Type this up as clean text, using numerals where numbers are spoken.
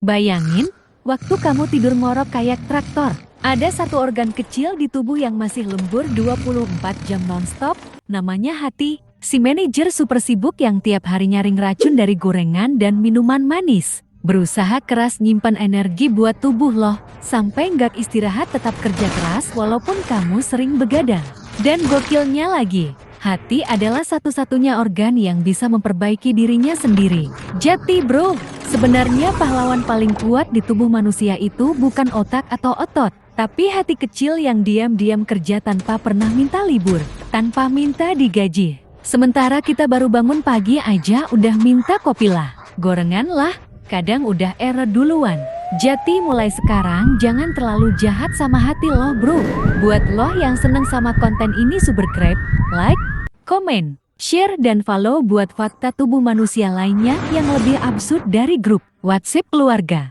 Bayangin, waktu kamu tidur ngorok kayak traktor, ada satu organ kecil di tubuh yang masih lembur 24 jam nonstop, namanya hati. Si manajer super sibuk yang tiap hari nyaring racun dari gorengan dan minuman manis. Berusaha keras nyimpan energi buat tubuh loh, sampai nggak istirahat tetap kerja keras walaupun kamu sering begadang. Dan gokilnya lagi, hati adalah satu-satunya organ yang bisa memperbaiki dirinya sendiri. Jati bro, sebenarnya pahlawan paling kuat di tubuh manusia itu bukan otak atau otot, tapi hati kecil yang diam-diam kerja tanpa pernah minta libur, tanpa minta digaji. Sementara kita baru bangun pagi aja udah minta kopi lah, gorengan lah, kadang udah error duluan. Jati mulai sekarang jangan terlalu jahat sama hati lo bro. Buat lo yang seneng sama konten ini subscribe, like, komen, share dan follow buat fakta tubuh manusia lainnya yang lebih absurd dari grup WhatsApp keluarga.